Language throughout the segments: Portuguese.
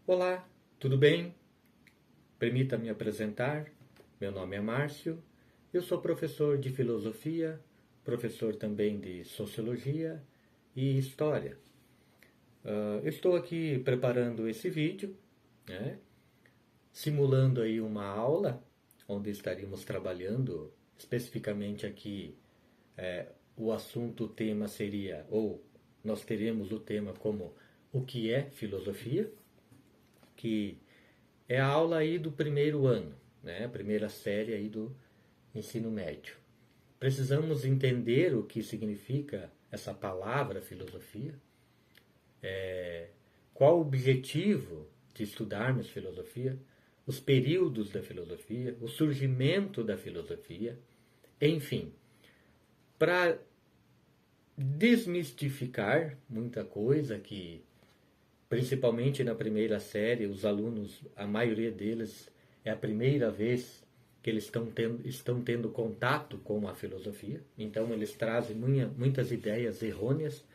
Olá, tudo bem? Permita-me apresentar. Meu nome é Márcio. Eu sou professor de filosofia, professor também de sociologia e história. Eu estou aqui preparando esse vídeo, né, simulando aí uma aula onde estaríamos trabalhando especificamente aqui. O assunto, o tema seria, ou nós teremos o tema como o que é filosofia, que é a aula aí do primeiro ano, né? A primeira série aí do ensino médio. Precisamos entender o que significa essa palavra filosofia, qual o objetivo de estudarmos filosofia, os períodos da filosofia, o surgimento da filosofia, enfim, para desmistificar muita coisa que, principalmente na primeira série, os alunos, a maioria deles, é a primeira vez que eles estão tendo contato com a filosofia. Então, eles trazem muitas ideias errôneas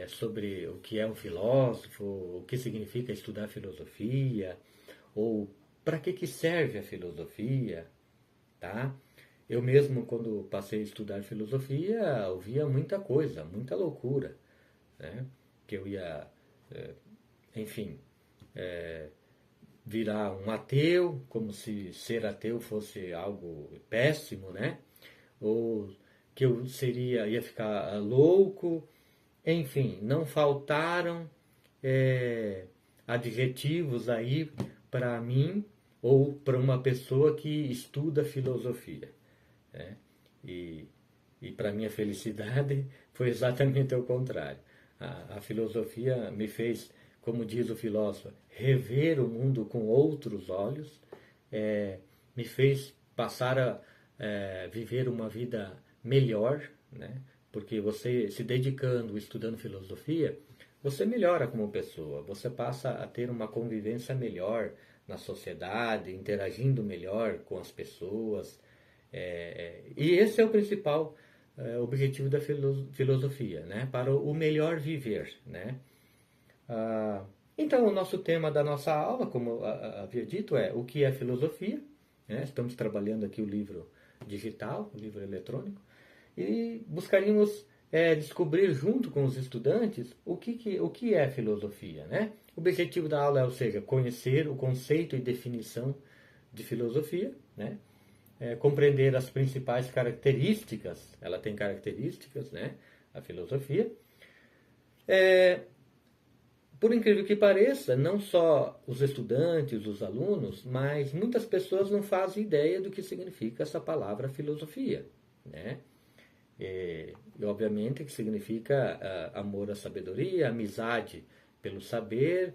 sobre o que é um filósofo, o que significa estudar filosofia, ou para que serve a filosofia, tá? Eu mesmo, quando passei a estudar filosofia, ouvia muita coisa, muita loucura, né? Que eu ia, enfim, virar um ateu, como se ser ateu fosse algo péssimo, né? Ou que eu ia ficar louco, enfim, não faltaram é, adjetivos aí para mim ou para uma pessoa que estuda filosofia, né? E, e para minha felicidade foi exatamente o contrário. A filosofia me fez, como diz o filósofo, rever o mundo com outros olhos, me fez passar a viver uma vida melhor, né? Porque você se dedicando, estudando filosofia, você melhora como pessoa, você passa a ter uma convivência melhor na sociedade, interagindo melhor com as pessoas. E esse é o principal objetivo da filosofia, né? Para o melhor viver, né? Então, o nosso tema da nossa aula, como havia dito, é o que é filosofia, né? Estamos trabalhando aqui o livro digital, o livro eletrônico, e buscaríamos descobrir junto com os estudantes o que é filosofia, né? O objetivo da aula é, ou seja, conhecer o conceito e definição de filosofia, né? Compreender as principais características, ela tem características, né? A filosofia. Por incrível que pareça, não só os estudantes, os alunos, mas muitas pessoas não fazem ideia do que significa essa palavra filosofia, né? E obviamente que significa amor à sabedoria, amizade pelo saber,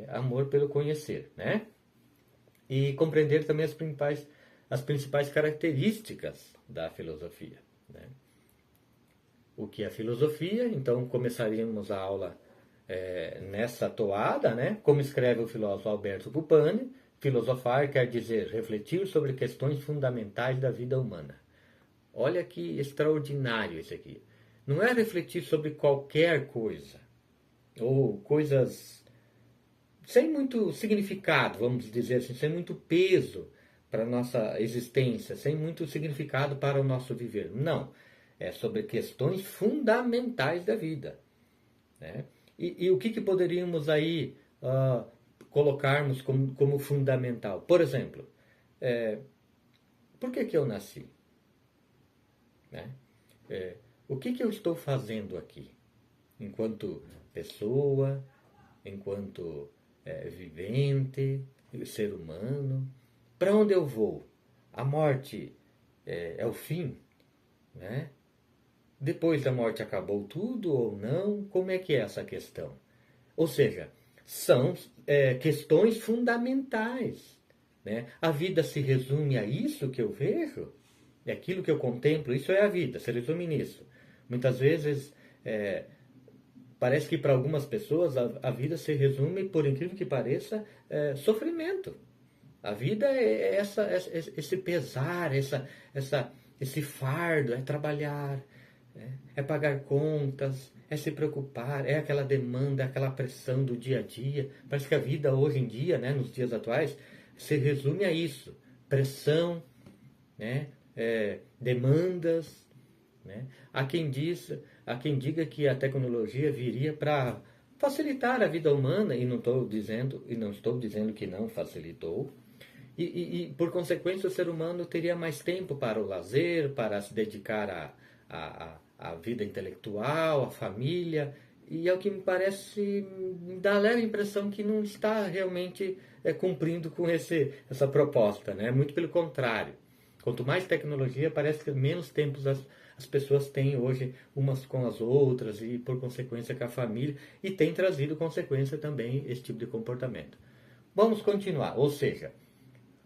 amor pelo conhecer, né? E compreender também as principais características da filosofia, né? O que é filosofia? Então começaríamos a aula nessa toada, né? Como escreve o filósofo Alberto Pupani, filosofar quer dizer refletir sobre questões fundamentais da vida humana. Olha que extraordinário isso aqui. Não é refletir sobre qualquer coisa, ou coisas sem muito significado, vamos dizer assim, sem muito peso para a nossa existência, sem muito significado para o nosso viver. Não. É sobre questões fundamentais da vida, né? E o que poderíamos aí colocarmos como fundamental? Por exemplo, por que eu nasci? Né? O que eu estou fazendo aqui? Enquanto pessoa, enquanto vivente, ser humano. Para onde eu vou? A morte é o fim? Né? Depois da morte acabou tudo ou não? Como é que é essa questão? Ou seja, são questões fundamentais. Né? A vida se resume a isso que eu vejo? É aquilo que eu contemplo? Isso é a vida, se resume nisso. Muitas vezes parece que para algumas pessoas a vida se resume, por incrível que pareça, sofrimento. A vida é esse pesar, esse fardo, é trabalhar, é pagar contas, é se preocupar, é aquela demanda, é aquela pressão do dia a dia. Parece que a vida hoje em dia, né, nos dias atuais, se resume a isso. Pressão, né, demandas. Né? Há quem diga que a tecnologia viria para facilitar a vida humana, e não estou dizendo que não facilitou. E, por consequência, o ser humano teria mais tempo para o lazer, para se dedicar à vida intelectual, à família. E ao que me parece, me dá a leve impressão que não está realmente cumprindo com essa proposta. Né? Muito pelo contrário. Quanto mais tecnologia, parece que menos tempo as pessoas têm hoje umas com as outras e, por consequência, com a família. E tem trazido consequência também esse tipo de comportamento. Vamos continuar. Ou seja,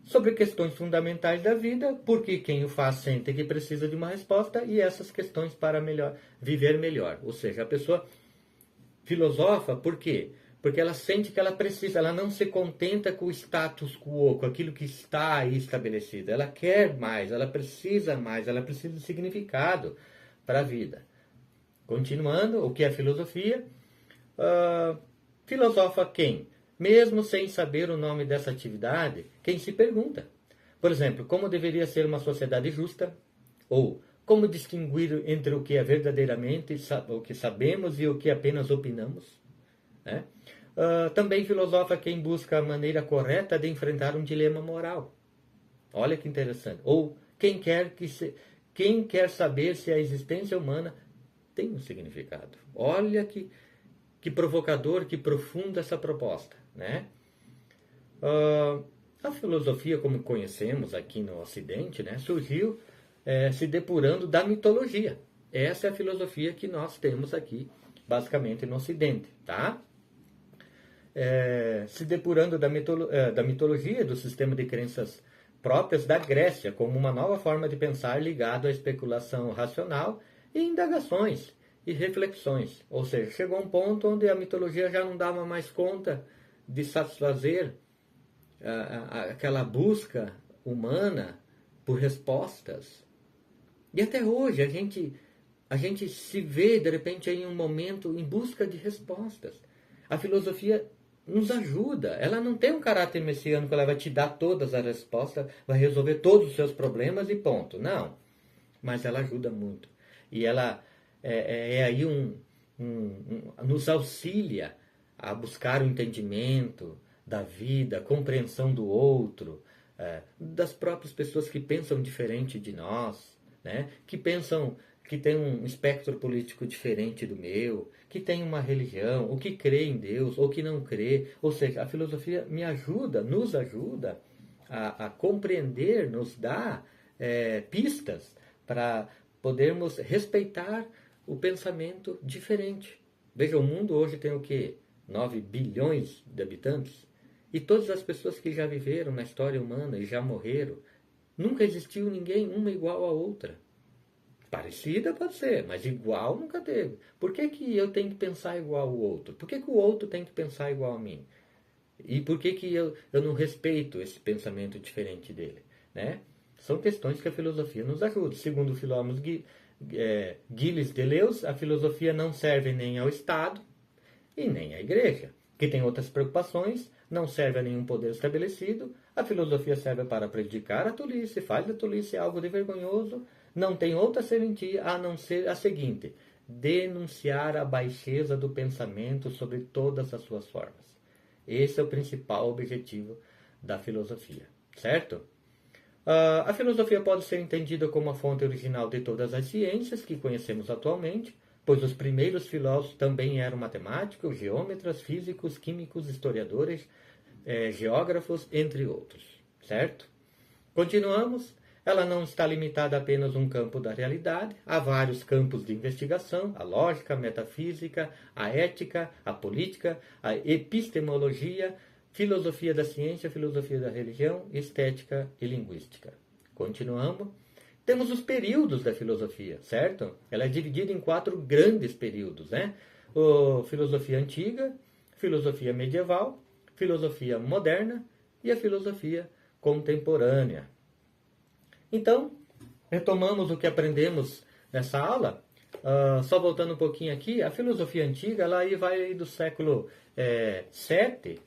sobre questões fundamentais da vida, porque quem o faz sente que precisa de uma resposta, e essas questões para viver melhor. Ou seja, a pessoa filosofa, por quê? Porque ela sente que ela precisa, ela não se contenta com o status quo, com aquilo que está aí estabelecido. Ela quer mais, ela precisa de significado para a vida. Continuando, o que é filosofia? Filosofa quem? Mesmo sem saber o nome dessa atividade, quem se pergunta. Por exemplo, como deveria ser uma sociedade justa? Ou como distinguir entre o que é verdadeiramente o que sabemos e o que apenas opinamos? Né? Também filosofa quem busca a maneira correta de enfrentar um dilema moral. Olha que interessante. Ou quem quer saber se a existência humana tem um significado. Olha que provocador, que profunda essa proposta. Né? A filosofia, como conhecemos aqui no Ocidente, né, surgiu se depurando da mitologia. Essa é a filosofia que nós temos aqui, basicamente, no Ocidente. Tá? Se depurando da mitologia, do sistema de crenças próprias da Grécia, como uma nova forma de pensar ligado à especulação racional e indagações e reflexões. Ou seja, chegou a um ponto onde a mitologia já não dava mais conta de satisfazer aquela busca humana por respostas. E até hoje a gente se vê, de repente, em um momento em busca de respostas. A filosofia nos ajuda. Ela não tem um caráter messiânico, ela vai te dar todas as respostas, vai resolver todos os seus problemas e ponto. Não. Mas ela ajuda muito. E ela aí nos auxilia a buscar o entendimento da vida, a compreensão do outro, das próprias pessoas que pensam diferente de nós, né? Que pensam que tem um espectro político diferente do meu, que tem uma religião, ou que crê em Deus, ou que não crê. Ou seja, a filosofia nos ajuda a compreender, nos dá pistas para podermos respeitar o pensamento diferente. Veja, o mundo hoje tem o quê? 9 bilhões de habitantes. E todas as pessoas que já viveram na história humana e já morreram, nunca existiu ninguém uma igual a outra. Parecida pode ser, mas igual nunca teve. Por que eu tenho que pensar igual ao outro? Por que o outro tem que pensar igual a mim? E por que eu não respeito esse pensamento diferente dele? Né? São questões que a filosofia nos ajuda. Segundo o filósofo Gilles Deleuze, a filosofia não serve nem ao Estado e nem à Igreja, que tem outras preocupações, não serve a nenhum poder estabelecido. A filosofia serve para predicar a tolice, faz da tolice algo de vergonhoso, não tem outra serventia a não ser a seguinte: denunciar a baixeza do pensamento sobre todas as suas formas. Esse é o principal objetivo da filosofia, certo? A filosofia pode ser entendida como a fonte original de todas as ciências que conhecemos atualmente, pois os primeiros filósofos também eram matemáticos, geômetras, físicos, químicos, historiadores, geógrafos, entre outros, certo? Continuamos. Ela não está limitada a apenas um campo da realidade. Há vários campos de investigação: a lógica, a metafísica, a ética, a política, a epistemologia, filosofia da ciência, filosofia da religião, estética e linguística. Continuamos. Temos os períodos da filosofia, certo? Ela é dividida em 4 grandes períodos, né? Filosofia antiga, filosofia medieval, filosofia moderna e a filosofia contemporânea. Então, retomamos o que aprendemos nessa aula. Só voltando um pouquinho aqui, a filosofia antiga, ela aí vai do século VII